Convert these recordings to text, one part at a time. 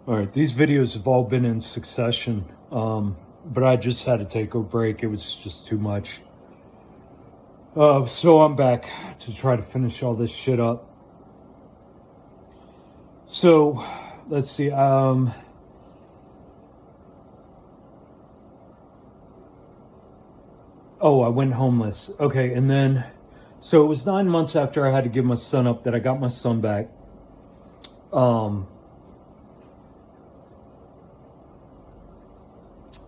All right, these videos have all been in succession, but I just had to take a break. It was just too much. So I'm back to try to finish all this shit up. So let's see. Oh, I went homeless. Okay, and then so it was 9 months after I had to give my son up that I got my son back. Um,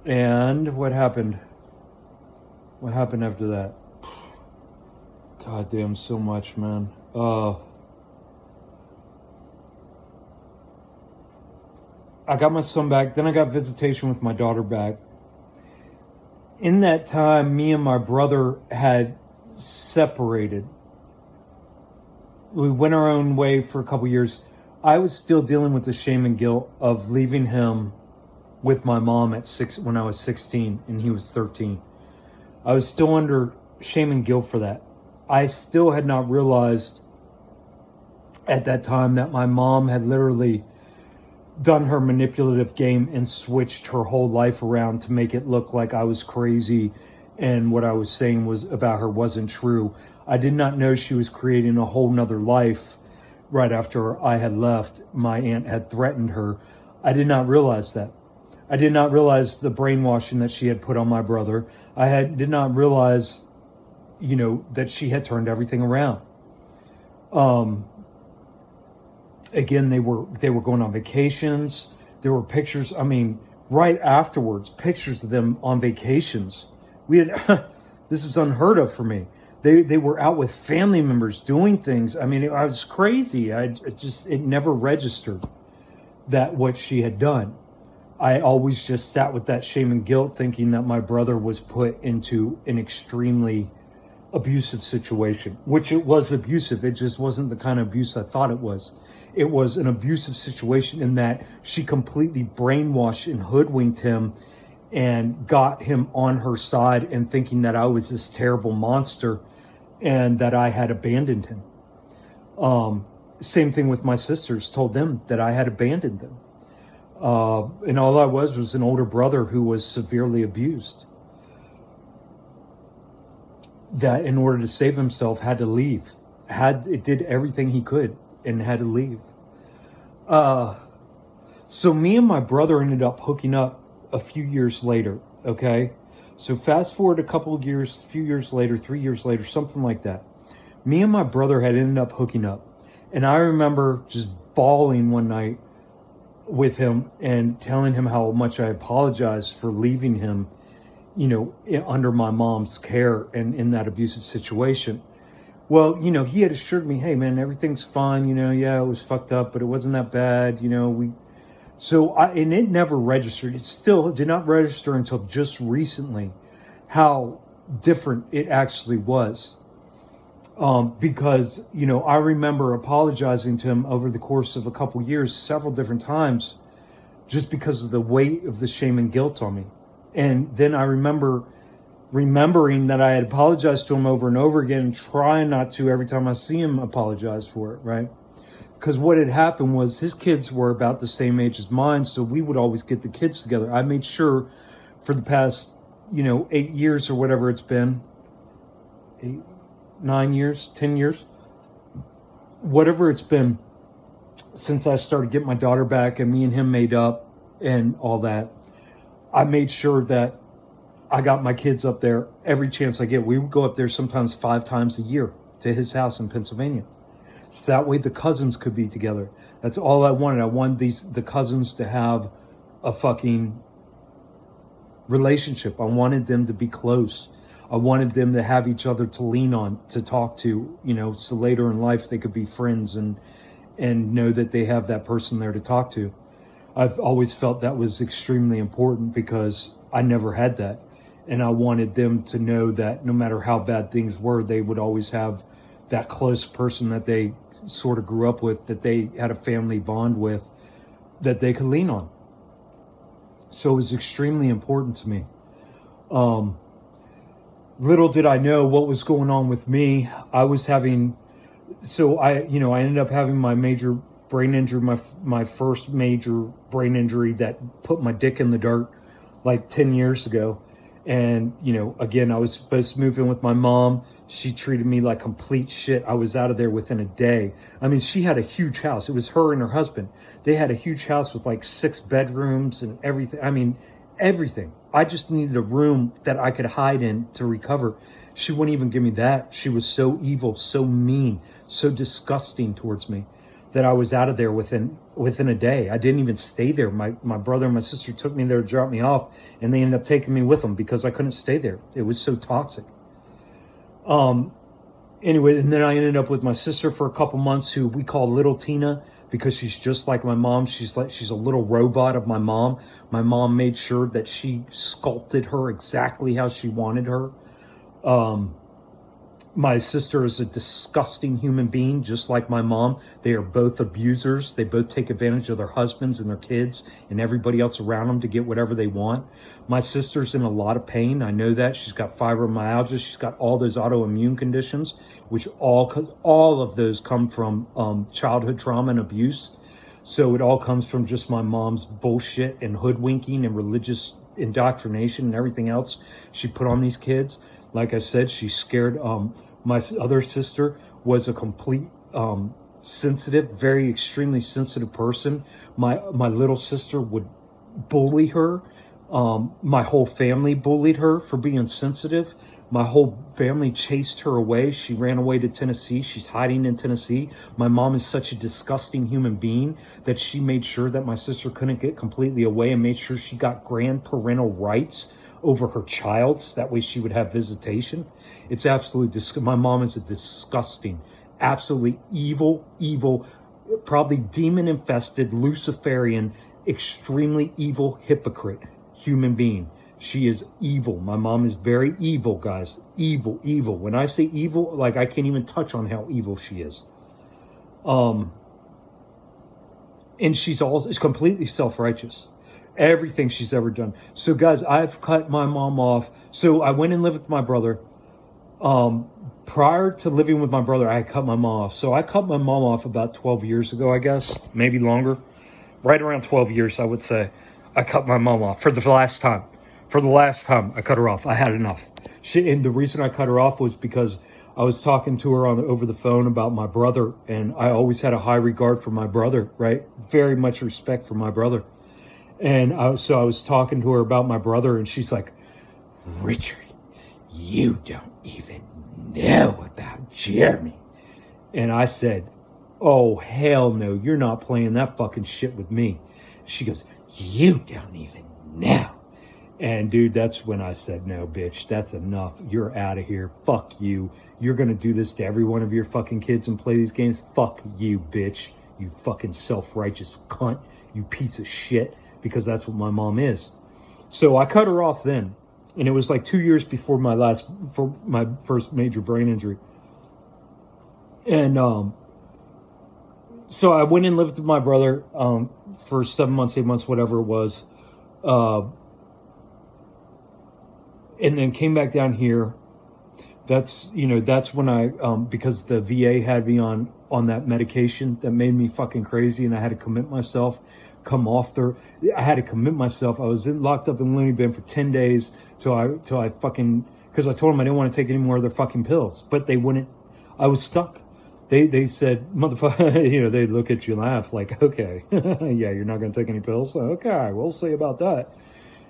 and what happened? What happened after that? God damn, so much, man. I got my son back. Then I got visitation with my daughter back. In that time, me and my brother had separated. We went our own way for a couple years. I was still dealing with the shame and guilt of leaving him with my mom at six when I was 16 and he was 13. I was still under shame and guilt for that. I still had not realized at that time that my mom had literally done her manipulative game and switched her whole life around to make it look like I was crazy and what I was saying was about her wasn't true. I did not know she was creating a whole nother life right after I had left. My aunt had threatened her. I did not realize that. I did not realize the brainwashing that she had put on my brother. Did not realize, that she had turned everything around. Again, they were going on vacations. There were pictures. I mean, right afterwards, pictures of them on vacations. We had this was unheard of for me. They were out with family members doing things. I mean, I was crazy. It never registered that what she had done. I always just sat with that shame and guilt, thinking that my brother was put into an extremely abusive situation, which it was abusive. It just wasn't the kind of abuse I thought it was. It was an abusive situation in that she completely brainwashed and hoodwinked him and got him on her side and thinking that I was this terrible monster and that I had abandoned him. Same thing with my sisters, told them that I had abandoned them. And all I was an older brother who was severely abused. That in order to save himself had to leave. It did everything he could and had to leave. So me and my brother ended up hooking up a few years later, okay? So fast forward a couple of years, few years later, 3 years later, something like that. Me and my brother had ended up hooking up. And I remember just bawling one night with him and telling him how much I apologized for leaving him, under my mom's care and in that abusive situation. Well, he had assured me, hey man, everything's fine, yeah, it was fucked up, but it wasn't that bad, and it never registered. It still did not register until just recently how different it actually was. Because, I remember apologizing to him over the course of a couple years, several different times, just because of the weight of the shame and guilt on me. And then I remember remembering that I had apologized to him over and over again and trying not to every time I see him apologize for it, right? Because what had happened was his kids were about the same age as mine, so we would always get the kids together. I made sure for the past, 8 years or whatever it's been, 8, 9 years, 10 years, whatever it's been since I started getting my daughter back and me and him made up and all that, I made sure that I got my kids up there every chance I get. We would go up there sometimes 5 times a year to his house in Pennsylvania. So that way the cousins could be together. That's all I wanted. I wanted the cousins to have a fucking relationship. I wanted them to be close. I wanted them to have each other to lean on, to talk to, so later in life they could be friends and know that they have that person there to talk to. I've always felt that was extremely important because I never had that. And I wanted them to know that no matter how bad things were, they would always have that close person that they sort of grew up with, that they had a family bond with, that they could lean on. So it was extremely important to me. Little did I know what was going on with me. I ended up having my major brain injury, my first major brain injury that put my dick in the dirt like 10 years ago. And, you know, again, I was supposed to move in with my mom. She treated me like complete shit. I was out of there within a day. I mean, she had a huge house. It was her and her husband. They had a huge house with like 6 bedrooms and everything. I mean, everything. I just needed a room that I could hide in to recover. She wouldn't even give me that. She was so evil, so mean, so disgusting towards me that I was out of there within a day. I didn't even stay there. My brother and my sister took me there to drop me off, and they ended up taking me with them because I couldn't stay there. It was so toxic. Anyway, and then I ended up with my sister for a couple months, who we call Little Tina because she's just like my mom. She's a little robot of my mom. My mom made sure that she sculpted her exactly how she wanted her. My sister is a disgusting human being, just like my mom. They are both abusers. They both take advantage of their husbands and their kids and everybody else around them to get whatever they want. My sister's in a lot of pain. I know that. She's got fibromyalgia. She's got all those autoimmune conditions, which all of those come from childhood trauma and abuse. So it all comes from just my mom's bullshit and hoodwinking and religious indoctrination and everything else she put on these kids. Like I said, she scared. My other sister was a complete sensitive, very extremely sensitive person. My little sister would bully her. My whole family bullied her for being sensitive. My whole family chased her away. She ran away to Tennessee. She's hiding in Tennessee. My mom is such a disgusting human being that she made sure that my sister couldn't get completely away and made sure she got grand parental rights over her child, so that way she would have visitation. It's absolutely my mom is a disgusting, absolutely evil, probably demon infested, Luciferian, extremely evil hypocrite human being. She is evil. My mom is very evil, guys. Evil. When I say evil, like I can't even touch on how evil she is. And it's completely self-righteous. Everything she's ever done. So guys, I've cut my mom off. So I went and lived with my brother. Prior to living with my brother, I cut my mom off. So I cut my mom off about 12 years ago, I guess, maybe longer. Right around 12 years, I would say. I cut my mom off for the last time. For the last time, I cut her off. I had enough. And the reason I cut her off was because I was talking to her over the phone about my brother, and I always had a high regard for my brother, right? Very much respect for my brother. And so I was talking to her about my brother, and she's like, Richard, you don't even know about Jeremy. And I said, oh, hell no, you're not playing that fucking shit with me. She goes, you don't even know. And dude, that's when I said, no, bitch, that's enough. You're out of here. Fuck you. You're going to do this to every one of your fucking kids and play these games? Fuck you, bitch. You fucking self-righteous cunt. You piece of shit. Because that's what my mom is. So I cut her off then. And it was like 2 years before my first major brain injury. And so I went and lived with my brother for 7 months, 8 months, whatever it was. And then came back down here. That's when I, because the VA had me on that medication that made me fucking crazy, and I had to commit myself, come off there. I had to commit myself. I was locked up in loony bin for 10 days till I fucking, because I told them I didn't want to take any more of their fucking pills, but they wouldn't. I was stuck. They said, motherfucker, they look at you and laugh like, okay, yeah, you're not going to take any pills? Okay, we'll see about that.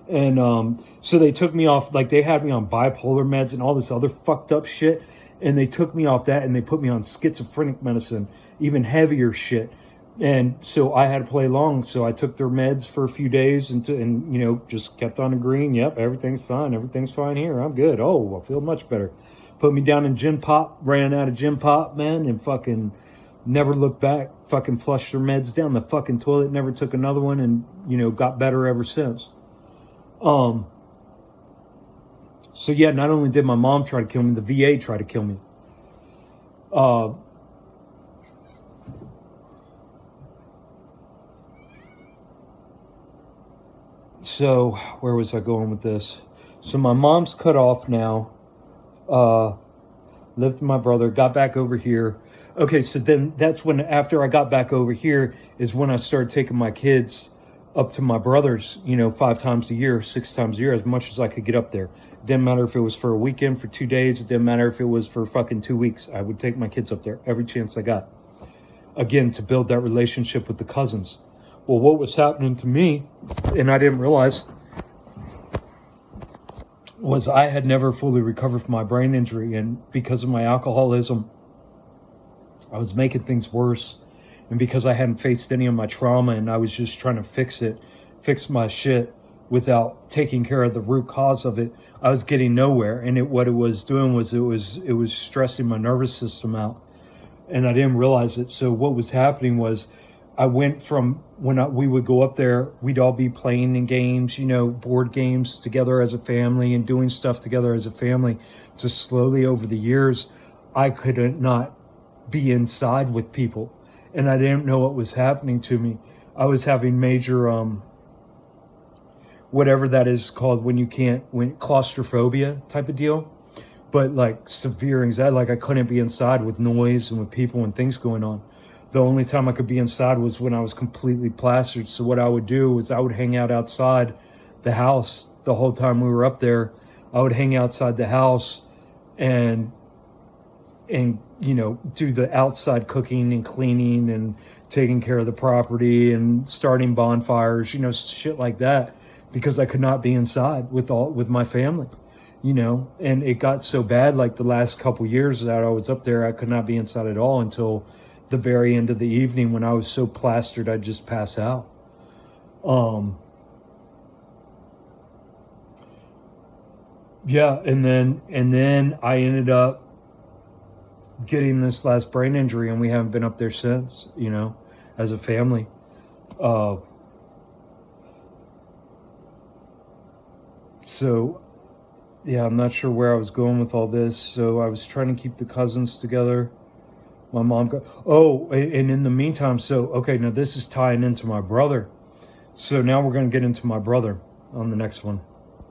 And so they took me off, like they had me on bipolar meds and all this other fucked up shit. And they took me off that and they put me on schizophrenic medicine, even heavier shit. And so I had to play along. So I took their meds for a few days and just kept on agreeing. Yep, everything's fine. Everything's fine here. I'm good. Oh, I feel much better. Put me down in gym pop, ran out of gym pop, man, and fucking never looked back. Fucking flushed their meds down the fucking toilet, never took another one, and, got better ever since. So yeah, not only did my mom try to kill me, the VA tried to kill me. So where was I going with this? So my mom's cut off now. lived with my brother, got back over here. Okay, so then that's when, after I got back over here, is when I started taking my kids up to my brother's, 5 times a year, 6 times a year, as much as I could get up there. It didn't matter if it was for a weekend, for 2 days. It didn't matter if it was for fucking 2 weeks. I would take my kids up there every chance I got. Again, to build that relationship with the cousins. Well, what was happening to me, and I didn't realize, was I had never fully recovered from my brain injury. And because of my alcoholism, I was making things worse. And because I hadn't faced any of my trauma and I was just trying to fix my shit without taking care of the root cause of it, I was getting nowhere. And what it was doing was it was stressing my nervous system out. And I didn't realize it. So what was happening was I went from we would go up there, we'd all be playing in games, board games together as a family and doing stuff together as a family, to slowly over the years, I could not be inside with people. And I didn't know what was happening to me. I was having major, whatever that is called when claustrophobia type of deal. But like severe anxiety, like I couldn't be inside with noise and with people and things going on. The only time I could be inside was when I was completely plastered. So what I would do was I would hang out outside the house the whole time we were up there. I would hang outside the house and do the outside cooking and cleaning and taking care of the property and starting bonfires, shit like that, because I could not be inside with my family. And it got so bad, like the last couple years that I was up there, I could not be inside at all until the very end of the evening, when I was so plastered I'd just pass out. And then I ended up getting this last brain injury, and we haven't been up there since, as a family. So yeah, I'm not sure where I was going with all this. So I was trying to keep the cousins together. My mom and in the meantime, now this is tying into my brother. So now we're going to get into my brother on the next one.